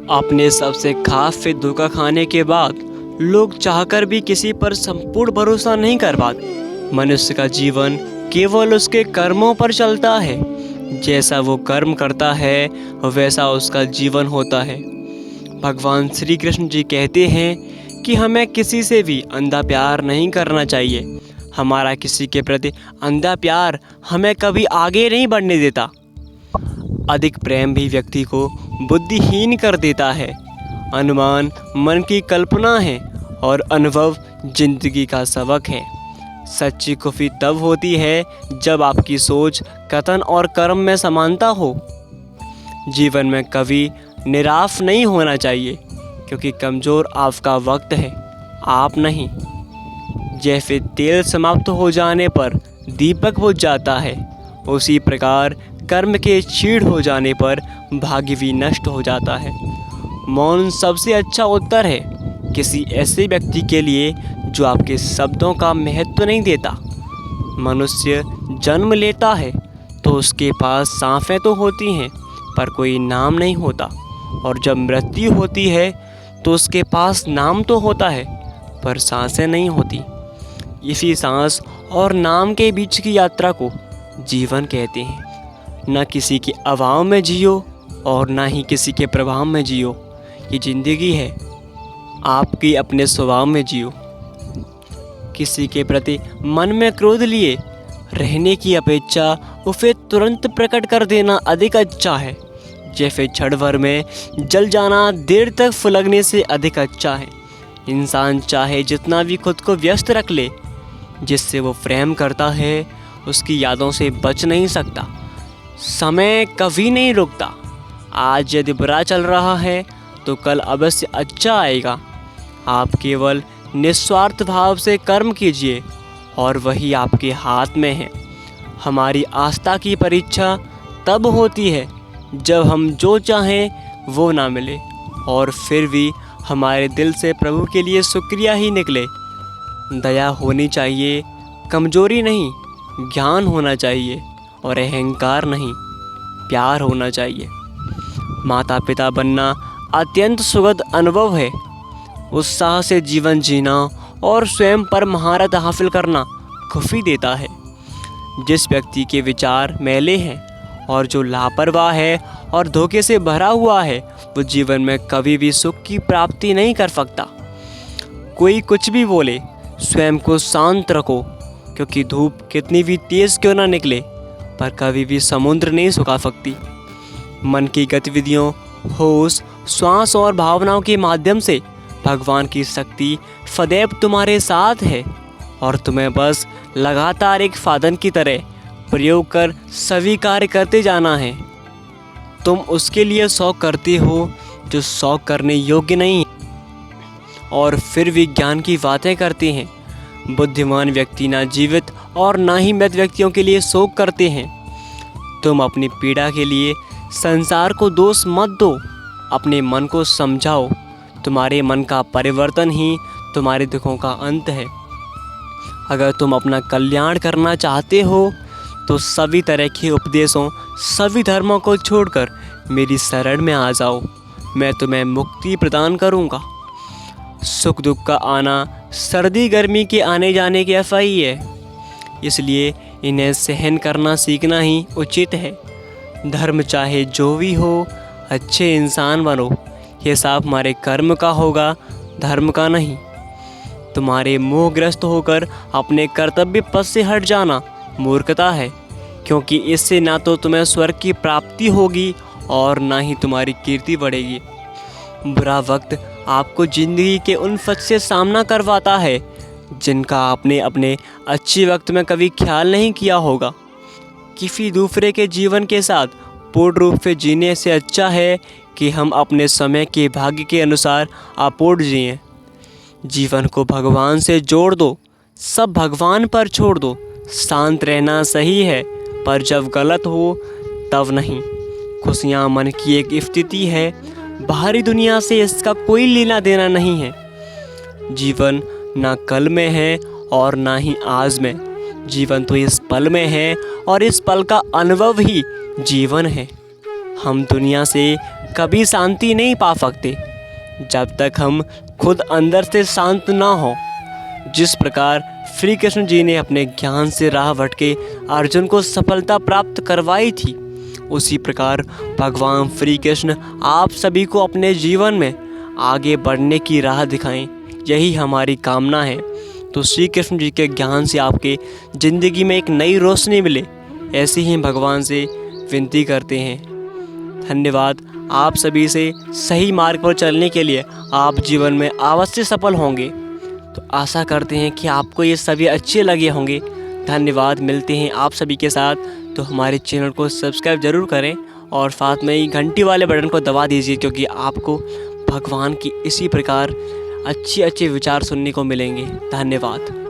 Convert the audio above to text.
अपने सबसे खास से धोखा खाने के बाद लोग चाहकर भी किसी पर संपूर्ण भरोसा नहीं कर पाते। मनुष्य का जीवन केवल उसके कर्मों पर चलता है। जैसा वो कर्म करता है वैसा उसका जीवन होता है। भगवान श्री कृष्ण जी कहते हैं कि हमें किसी से भी अंधा प्यार नहीं करना चाहिए। हमारा किसी के प्रति अंधा प्यार हमें कभी आगे नहीं बढ़ने देता। अधिक प्रेम भी व्यक्ति को बुद्धिहीन कर देता है। अनुमान मन की कल्पना है और अनुभव जिंदगी का सबक है। सच्ची खुशी तब होती है जब आपकी सोच, कथन और कर्म में समानता हो। जीवन में कभी निराश नहीं होना चाहिए, क्योंकि कमज़ोर आपका वक्त है, आप नहीं। जैसे तेल समाप्त हो जाने पर दीपक बुझ जाता है, उसी प्रकार कर्म के क्षीण हो जाने पर भाग्य भी नष्ट हो जाता है। मौन सबसे अच्छा उत्तर है किसी ऐसे व्यक्ति के लिए जो आपके शब्दों का महत्व नहीं देता। मनुष्य जन्म लेता है तो उसके पास सांसें तो होती हैं पर कोई नाम नहीं होता, और जब मृत्यु होती है तो उसके पास नाम तो होता है पर सांसें नहीं होती। इसी सांस और नाम के बीच की यात्रा को जीवन कहते हैं। न किसी के अभाव में जियो और ना ही किसी के प्रभाव में जियो। ये ज़िंदगी है, आपकी अपने स्वभाव में जियो। किसी के प्रति मन में क्रोध लिए रहने की अपेक्षा उसे तुरंत प्रकट कर देना अधिक अच्छा है। जैसे क्षण भर में जल जाना देर तक फुलगने से अधिक अच्छा है। इंसान चाहे जितना भी खुद को व्यस्त रख ले, जिससे वो प्रेम करता है उसकी यादों से बच नहीं सकता। समय कभी नहीं रुकता। आज यदि बुरा चल रहा है तो कल अवश्य अच्छा आएगा। आप केवल निस्वार्थ भाव से कर्म कीजिए और वही आपके हाथ में है। हमारी आस्था की परीक्षा तब होती है जब हम जो चाहें वो ना मिले और फिर भी हमारे दिल से प्रभु के लिए शुक्रिया ही निकले। दया होनी चाहिए, कमजोरी नहीं। ज्ञान होना चाहिए और अहंकार नहीं, प्यार होना चाहिए। माता पिता बनना अत्यंत सुखद अनुभव है। उत्साह से जीवन जीना और स्वयं पर महारत हासिल करना खुशी देता है। जिस व्यक्ति के विचार मैले हैं और जो लापरवाह है और धोखे से भरा हुआ है, वो जीवन में कभी भी सुख की प्राप्ति नहीं कर सकता। कोई कुछ भी बोले, स्वयं को शांत रखो, क्योंकि धूप कितनी भी तेज क्यों ना निकले पर कभी भी समुद्र नहीं सुखा सकती। मन की गतिविधियों, होश, श्वास और भावनाओं के माध्यम से भगवान की शक्ति सदैव तुम्हारे साथ है और तुम्हें बस लगातार एक साधन की तरह प्रयोग कर सभी कार्य करते जाना है। तुम उसके लिए शौक करते हो जो शौक करने योग्य नहीं है और फिर भी ज्ञान की बातें करते हैं। बुद्धिमान व्यक्ति ना जीवित और ना ही मृत व्यक्तियों के लिए शोक करते हैं। तुम अपनी पीड़ा के लिए संसार को दोष मत दो, अपने मन को समझाओ। तुम्हारे मन का परिवर्तन ही तुम्हारे दुखों का अंत है। अगर तुम अपना कल्याण करना चाहते हो तो सभी तरह के उपदेशों, सभी धर्मों को छोड़कर मेरी शरण में आ जाओ। मैं तुम्हें मुक्ति प्रदान करूँगा। सुख दुख का आना सर्दी गर्मी के आने जाने के ऐसा ही है, इसलिए इन्हें सहन करना सीखना ही उचित है। धर्म चाहे जो भी हो, अच्छे इंसान बनो। ये सब हमारे कर्म का होगा, धर्म का नहीं। तुम्हारे मोहग्रस्त होकर अपने कर्तव्य पथ से हट जाना मूर्खता है, क्योंकि इससे ना तो तुम्हें स्वर्ग की प्राप्ति होगी और ना ही तुम्हारी कीर्ति बढ़ेगी। बुरा वक्त आपको जिंदगी के उन फच से सामना करवाता है जिनका आपने अपने अच्छे वक्त में कभी ख्याल नहीं किया होगा। किसी दूसरे के जीवन के साथ पूर्ण रूप से जीने से अच्छा है कि हम अपने समय के भाग्य के अनुसार अपूर्ण जिएं। जीवन को भगवान से जोड़ दो, सब भगवान पर छोड़ दो। शांत रहना सही है पर जब गलत हो तब नहीं। खुशियाँ मन की एक स्थिति है, बाहरी दुनिया से इसका कोई लेना देना नहीं है। जीवन ना कल में है और ना ही आज में। जीवन तो इस पल में है और इस पल का अनुभव ही जीवन है। हम दुनिया से कभी शांति नहीं पा सकते जब तक हम खुद अंदर से शांत ना हो। जिस प्रकार श्री कृष्ण जी ने अपने ज्ञान से राह भटके अर्जुन को सफलता प्राप्त करवाई थी, उसी प्रकार भगवान श्री कृष्ण आप सभी को अपने जीवन में आगे बढ़ने की राह दिखाएं, यही हमारी कामना है। तो श्री कृष्ण जी के ज्ञान से आपके ज़िंदगी में एक नई रोशनी मिले, ऐसे ही भगवान से विनती करते हैं। धन्यवाद। आप सभी से सही मार्ग पर चलने के लिए आप जीवन में अवश्य सफल होंगे। तो आशा करते हैं कि आपको ये सभी अच्छे लगे होंगे। धन्यवाद। मिलते हैं आप सभी के साथ। तो हमारे चैनल को सब्सक्राइब ज़रूर करें और साथ में ही घंटी वाले बटन को दबा दीजिए, क्योंकि आपको भगवान की इसी प्रकार अच्छे अच्छे विचार सुनने को मिलेंगे। धन्यवाद।